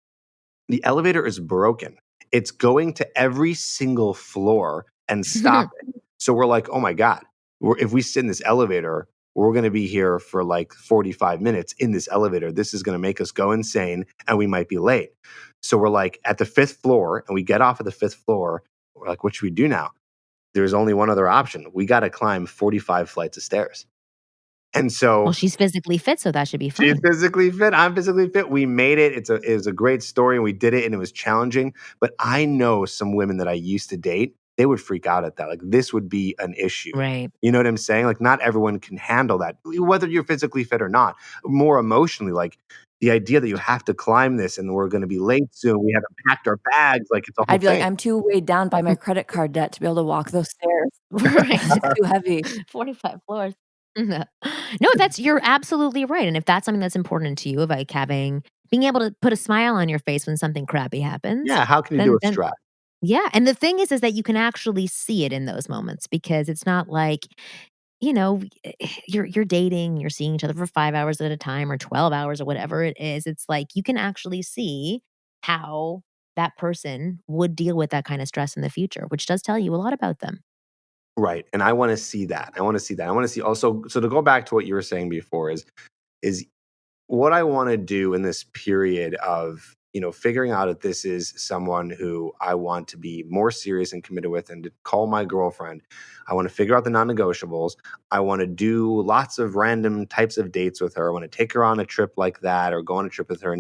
The elevator is broken. It's going to every single floor and stopping. So we're like, oh my God, if we sit in this elevator, we're going to be here for like 45 minutes in this elevator. This is going to make us go insane and we might be late. So we're like at the fifth floor and we get off at the fifth floor. We're like, what should we do now? There's only one other option. We got to climb 45 flights of stairs. And Well, so she's physically fit, so that should be she's fine. physically fit. I'm physically fit. We made it. It was a great story and we did it and it was challenging. But I know some women that I used to date they would freak out at that. Like, this would be an issue. Right. You know what I'm saying? Like, not everyone can handle that, whether you're physically fit or not. More emotionally, like the idea that you have to climb this and we're going to be late soon. We haven't packed our bags. Like, it's a whole I'd be like, thing. "I'm too weighed down by my credit card debt to be able to walk those stairs. Right. It's too heavy." 45 floors. No. No, you're absolutely right, and if that's something that's important to you, like being able to put a smile on your face when something crappy happens, Yeah. How can you do then with stress? yeah, and the thing is that you can actually see it in those moments because it's not like, you know, you're dating, you're seeing each other for 5 hours at a time or 12 hours or whatever it is. It's like you can actually see how that person would deal with that kind of stress in the future, which does tell you a lot about them. Right. And I want to see that. I want to see that. I want to see also. So to go back to what you were saying before is what I want to do in this period of, figuring out if this is someone who I want to be more serious and committed with and to call my girlfriend. I want to figure out the non-negotiables. I want to do lots of random types of dates with her. I want to take her on a trip like that or go on a trip with her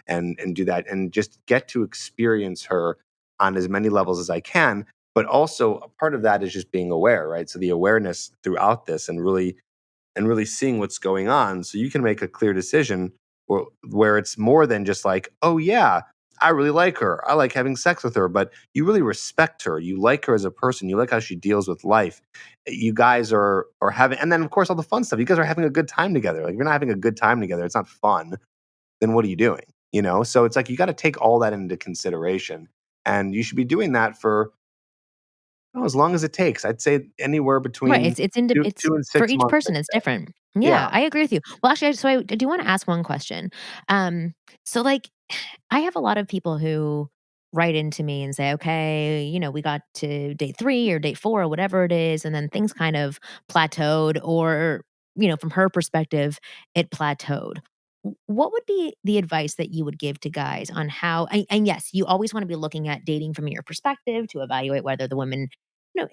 and do that and just get to experience her on as many levels as I can. But also a part of that is just being aware, right? So the awareness throughout this and really seeing what's going on so you can make a clear decision where it's more than just like, oh yeah, I really like her, I like having sex with her, but you really respect her, you like her as a person, you like how she deals with life. You guys are having, and then of course all the fun stuff, you guys are having a good time together. Like, if you're not having a good time together, it's not fun, then what are you doing? So it's like you got to take all that into consideration, and you should be doing that for, as long as it takes. I'd say anywhere Right, between it's it's 2 and for 6 each months, I'd person, it's say. different. Yeah. Yeah, I agree with you. Well, actually, I do wanna ask one question. Um, so, like, I have a lot of people who write into me and say, "Okay, we got to date 3 or date 4 or whatever it is, and then things kind of plateaued," or, from her perspective, it plateaued. What would be the advice that you would give to guys on how and yes, you always wanna be looking at dating from your perspective to evaluate whether the woman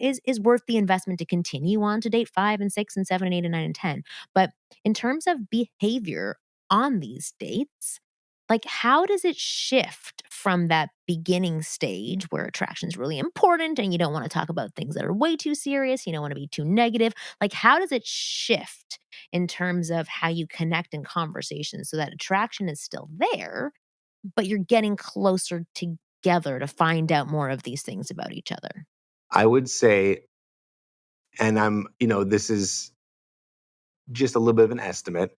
is worth the investment to continue on to date 5 and 6 and 7 and 8 and 9 and 10. But in terms of behavior on these dates, like how does it shift from that beginning stage where attraction is really important and you don't want to talk about things that are way too serious, you don't want to be too negative. Like how does it shift in terms of how you connect in conversation so that attraction is still there, but you're getting closer together to find out more of these things about each other? I would say, and this is just a little bit of an estimate.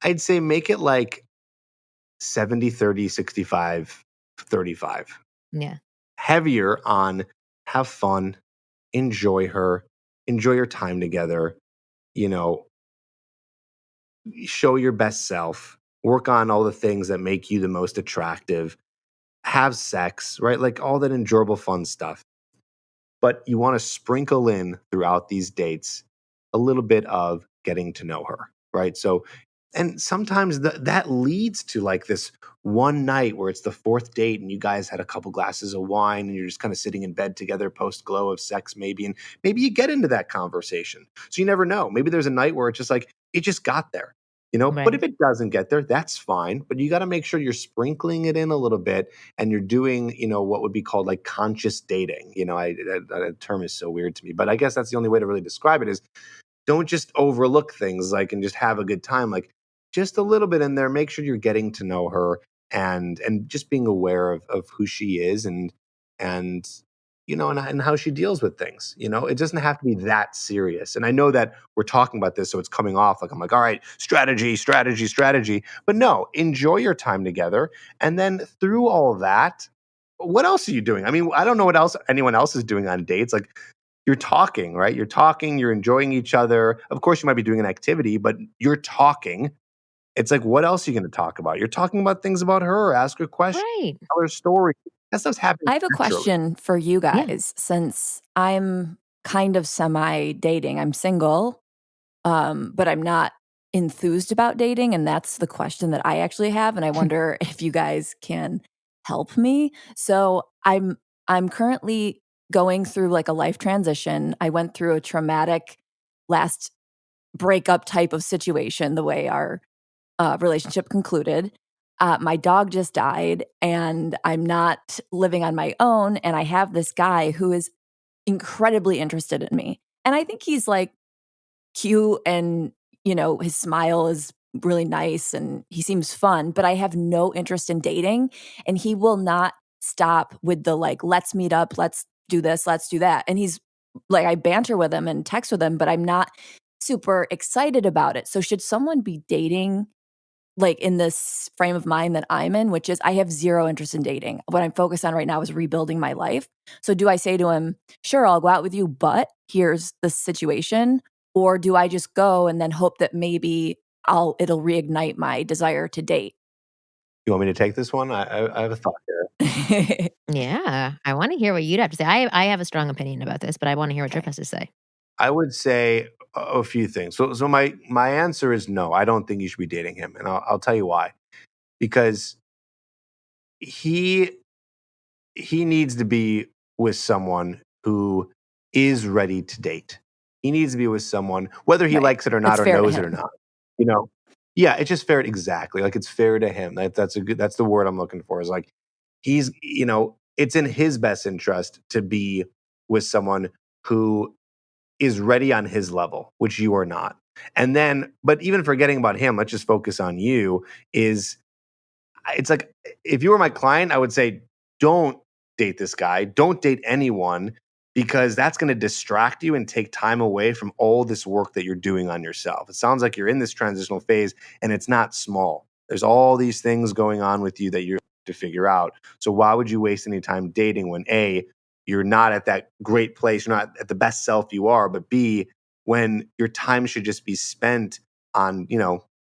I'd say make it like 70-30, 65-35. Yeah. Heavier on have fun, enjoy her, enjoy your time together, you know, show your best self, work on all the things that make you the most attractive, have sex, right? Like all that enjoyable fun stuff. But you want to sprinkle in throughout these dates a little bit of getting to know her, right? So, and sometimes that leads to like this one night where it's the fourth date and you guys had a couple glasses of wine and you're just kind of sitting in bed together post glow of sex, maybe. And maybe you get into that conversation. So you never know. Maybe there's a night where it's just like, it just got there. But Right. if it doesn't get there, that's fine. But you got to make sure you're sprinkling it in a little bit and you're doing, what would be called like conscious dating. That term is so weird to me, but I guess that's the only way to really describe it is don't just overlook things like and just have a good time. Like just a little bit in there, make sure you're getting to know her and just being aware of who she is and and how she deals with things. It doesn't have to be that serious. And I know that we're talking about this, so it's coming off like I'm like, all right, strategy, strategy, strategy. But no, enjoy your time together. And then through all of that, what else are you doing? I mean, I don't know what else anyone else is doing on dates. Like you're talking, right? You're talking, you're enjoying each other. Of course, you might be doing an activity, but you're talking. It's like, what else are you going to talk about? You're talking about things about her, ask her questions, Right. tell her story. That stuff's happening I have a naturally. question for you Yeah. guys since I'm kind of semi dating. I'm single, but I'm not enthused about dating. And that's the question that I actually have. And I wonder if you guys can help me. So I'm currently going through like a life transition. I went through a traumatic last breakup type of situation, the way our relationship concluded. My dog just died, and I'm not living on my own. And I have this guy who is incredibly interested in me. And I think he's like cute and, his smile is really nice and he seems fun, but I have no interest in dating. And he will not stop with the like, let's meet up, let's do this, let's do that. And he's like, I banter with him and text with him, but I'm not super excited about it. So should someone be dating like in this frame of mind that I'm in, which is I have zero interest in dating. What I'm focused on right now is rebuilding my life. So do I say to him, sure, I'll go out with you, but here's the situation? Or do I just go and then hope that maybe it'll reignite my desire to date? You want me to take this one? I have a thought here. Yeah, I wanna hear what you'd have to say. I have a strong opinion about this, but I wanna hear what Tripp Okay. has to say. I would say a few things. So my answer is no. I don't think you should be dating him, and I'll tell you why. Because he he needs to be with someone who is ready to date. He needs to be with someone, whether he Right. likes it or It's not or fair to knows it or him. not. You know, yeah, it's just fair. Exactly, like it's fair to him. That's the word I'm looking for. Is like it's in his best interest to be with someone who is ready on his level, which you are not. And then, but even forgetting about him, let's just focus on you. Is it's like if you were my client, I would say don't date this guy. Don't date anyone because that's going to distract you and take time away from all this work that you're doing on yourself. It sounds like you're in this transitional phase and it's not small. There's all these things going on with you that you have to figure out. So why would you waste any time dating when A, you're not at that great place, you're not at the best self you are, but B, when your time should just be spent on,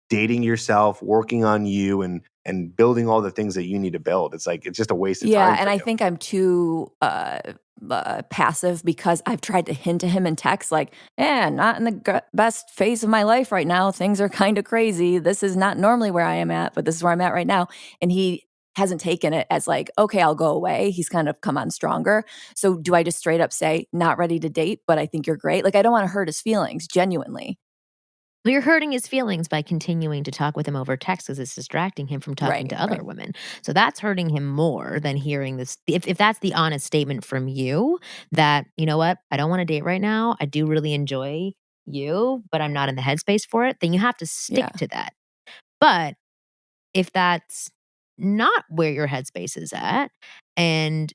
dating yourself, working on you and building all the things that you need to build. It's like it's just a waste of Yeah, time and for I you. think I'm too passive because I've tried to hint to him in text, like, "Yeah, not in the best phase of my life right now. Things are kind of crazy. This is not normally where I am at, but this is where I'm at right now." And he hasn't taken it as like, "Okay, I'll go away." He's kind of come on stronger. So do I just straight up say, "Not ready to date, but I think you're great"? Like, I don't want to hurt his feelings, genuinely. Well, you're hurting his feelings by continuing to talk with him over text because it's distracting him from talking Right, to other right. women. So that's hurting him more than hearing this. If that's the honest statement from you that, you know what, I don't want to date right now. I do really enjoy you, but I'm not in the headspace for it, then you have to stick Yeah, to that. But if that's not where your headspace is at and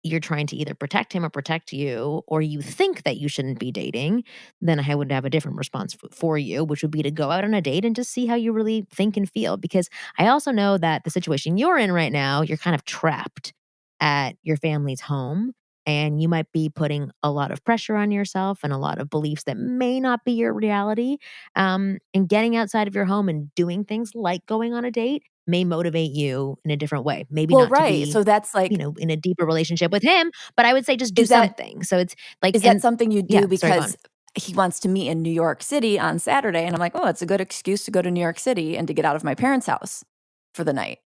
you're trying to either protect him or protect you, or you think that you shouldn't be dating, then I would have a different response for you, which would be to go out on a date and just see how you really think and feel. Because I also know that the situation you're in right now, you're kind of trapped at your family's home. And you might be putting a lot of pressure on yourself and a lot of beliefs that may not be your reality. And getting outside of your home and doing things like going on a date may motivate you in a different way. Maybe well, not to right. be, So that's like, in a deeper relationship with him, but I would say just do is that something. So it's like, Is that and something you yeah, do sorry, go on. because he wants to meet in New York City on Saturday? And I'm like, "Oh, it's a good excuse to go to New York City and to get out of my parents' house for the night."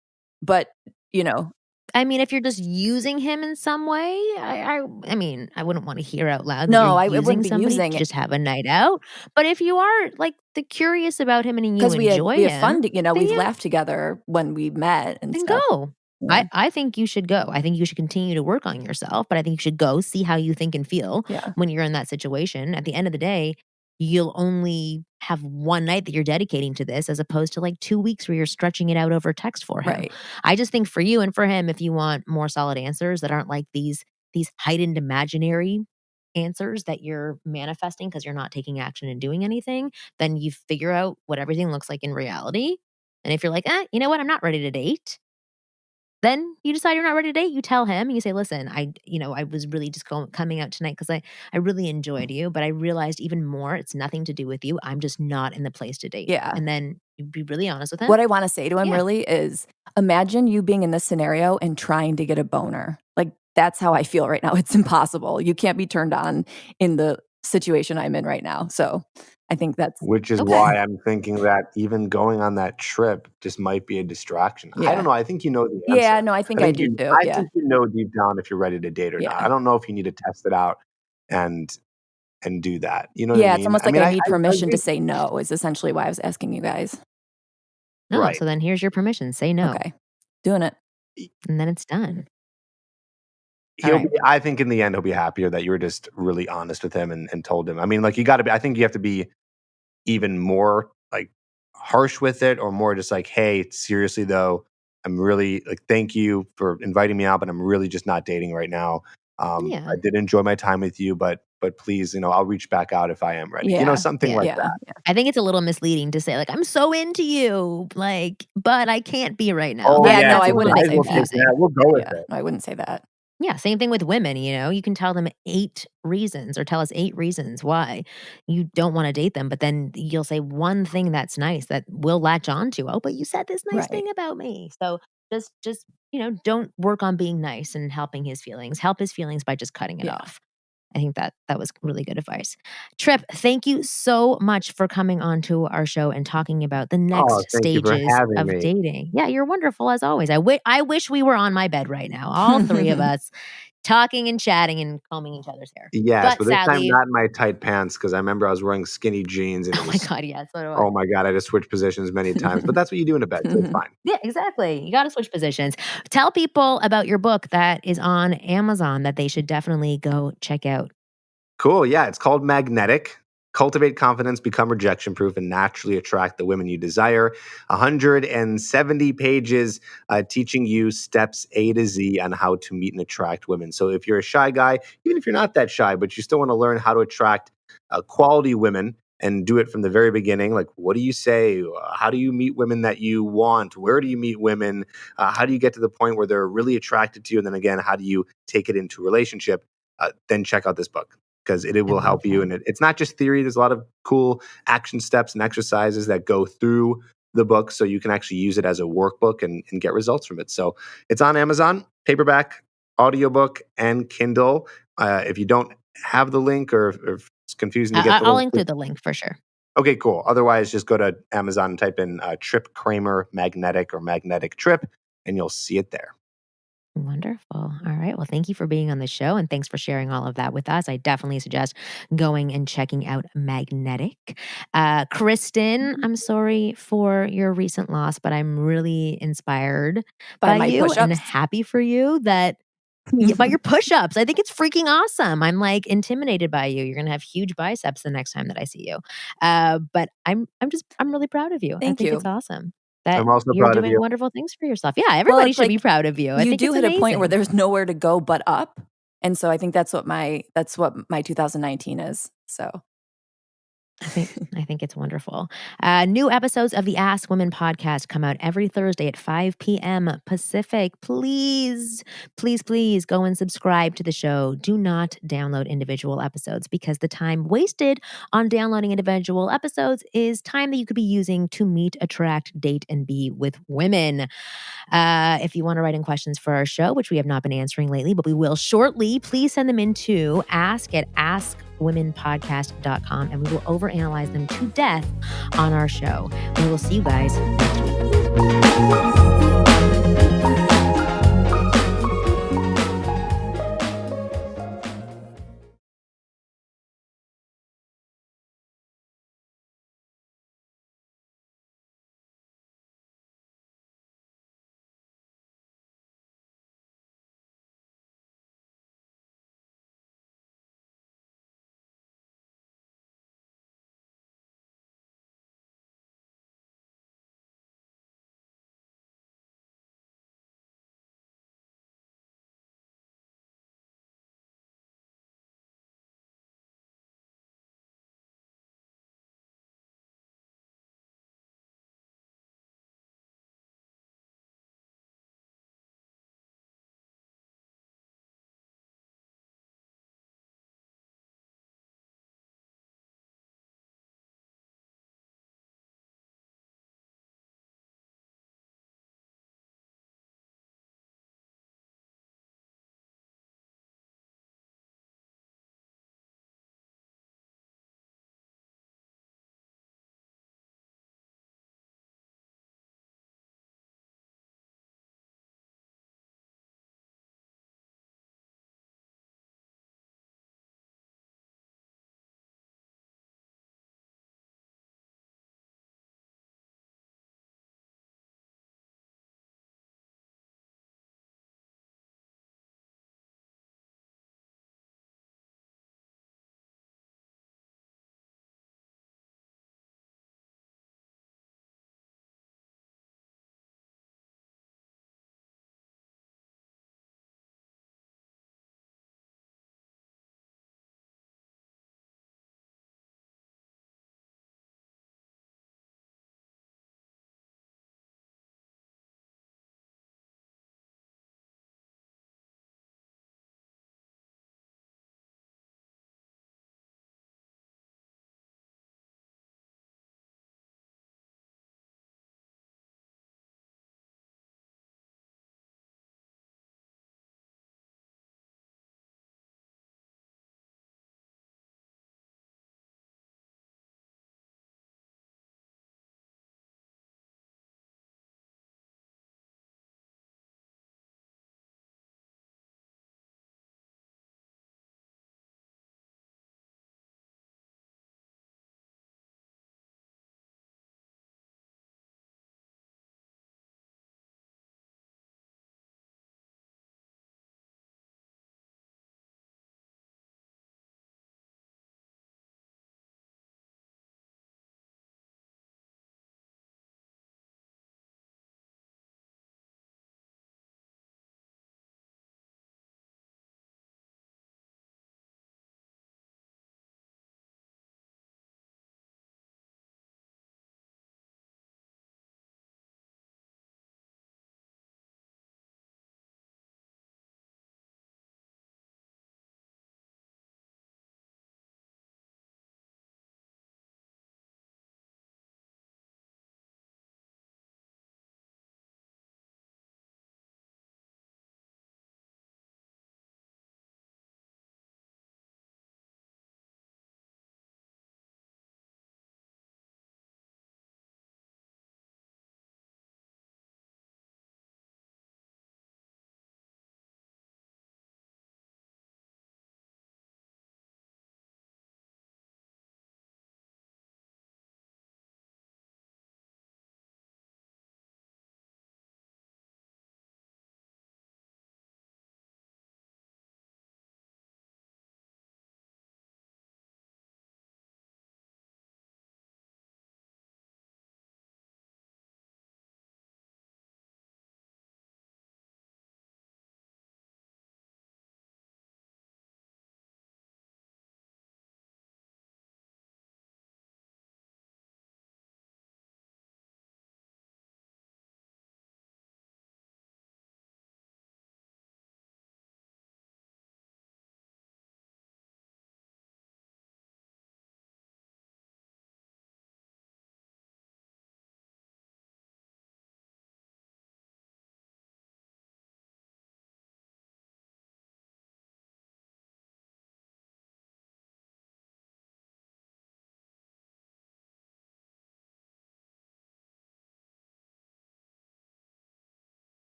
But, you know I mean, if you're just using him in some way, I mean, I wouldn't want to hear out loud that you're No, I using wouldn't be somebody to using it just have a night out. But if you are like the curious about him and you because we enjoy have fun him, to then we've yeah, laughed together when we met and then stuff. go. Yeah, I think you should go. I think you should continue to work on yourself, but I think you should go see how you think and feel yeah, when you're in that situation. At the end of the day, you'll only have one night that you're dedicating to this as opposed to like 2 weeks where you're stretching it out over text for him. right. I just think for you and for him, if you want more solid answers that aren't like these heightened imaginary answers that you're manifesting because you're not taking action and doing anything, then you figure out what everything looks like in reality. And if you're like, you know what, I'm not ready to date, then you decide you're not ready to date, you tell him, you say, "Listen, I was really just coming out tonight because I really enjoyed you, but I realized even more it's nothing to do with you. I'm just not in the place to date." Yeah. And then you be really honest with him. What I wanna say to him Yeah. really is, imagine you being in this scenario and trying to get a boner. Like, that's how I feel right now. It's impossible. You can't be turned on in the situation I'm in right now. So, I think that's Which is Okay. why I'm thinking that even going on that trip just might be a distraction. I don't yeah. know. I think you know the Yeah, answer. no, I think I do too. I Yeah. think you know deep down if you're ready to date or not. Yeah. I don't know if you need to test it out and do that. You know what I Yeah, it's mean? almost I like mean, I I need I permission to agree. say no is essentially why I was asking you guys. No, Right. so then here's your permission. Say no, Okay. Doing it. Y- and then it's done. I think in the end, he'll be happier that you were just really honest with him and told him. I mean, like I think you have to be even more like harsh with it or more just like, hey, seriously though, I'm really like, thank you for inviting me out, but I'm really just not dating right now. I Yeah. did enjoy my time with you, but please, I'll reach back out if I am ready. Yeah. Something like that. I think it's a little misleading to say like, "I'm so into you," like, but I can't be right now. Oh Yeah, yeah, no, That's I a little wouldn't bit guys say will take that. confusing. that. We'll go with Yeah, it. no, I wouldn't say that. Yeah, same thing with women, you can tell them 8 reasons or tell us 8 reasons why you don't wanna date them, but then you'll say one thing that's nice that we'll latch on to. "Oh, but you said this nice Right. thing about me." So just, don't work on being nice and helping his feelings. Help his feelings by just cutting it Yeah. off. I think that was really good advice. Tripp, thank you so much for coming on to our show and talking about the Oh, next thank you for stages having of me. dating. Yeah, you're wonderful as always. I wish we were on my bed right now, all 3 of us talking and chatting and combing each other's hair. Yes, But but this time sadly not in my tight pants because I remember I was wearing skinny jeans and it oh my was god, yeah, so do oh I. my god, I just switched positions many times. But that's what you do in a bed, so it's fine. Yeah, exactly. You gotta switch positions. Tell people about your book that is on Amazon that they should definitely go check out. Cool. Yeah, it's called Magnetic. Cultivate confidence, become rejection proof, and naturally attract the women you desire. 170 pages teaching you steps A to Z on how to meet and attract women. So if you're a shy guy, even if you're not that shy, but you still want to learn how to attract quality women and do it from the very beginning, like what do you say? How do you meet women that you want? Where do you meet women? How do you get to the point where they're really attracted to you? And then again, how do you take it into a relationship? Then check out this book because it I will love help you. that. And it's not just theory. There's a lot of cool action steps and exercises that go through the book so you can actually use it as a workbook and get results from it. So it's on Amazon, paperback, audiobook, and Kindle. If you don't have the link or if it's confusing to get the I'll link, include the link for sure. okay, cool. Otherwise, just go to Amazon and type in Tripp Kramer Magnetic or Magnetic Tripp, and you'll see it there. Wonderful. All right. Well, thank you for being on the show and thanks for sharing all of that with us. I definitely suggest going and checking out Magnetic. Kristen, I'm sorry for your recent loss, but I'm really inspired By by my you and push-ups? happy for you that by your push-ups. I think it's freaking awesome. I'm like intimidated by you. You're gonna have huge biceps the next time that I see you. But I'm really proud of you. I Thank think it's you. awesome that I'm also you're proud of doing you. wonderful things for yourself. Yeah, Well, everybody it's should like be proud of you. I you think do it's hit a point where amazing. there's nowhere to go but up, and so I think that's what my 2019 is, so I think it's wonderful. New episodes of the Ask Women podcast come out every Thursday at 5 p.m. Pacific. Please, please, please go and subscribe to the show. Do not download individual episodes because the time wasted on downloading individual episodes is time that you could be using to meet, attract, date, and be with women. If you want to write in questions for our show, which we have not been answering lately, but we will shortly, please send them in to ask@askwomenpodcast.com and we will overanalyze them to death on our show. We will see you guys next week.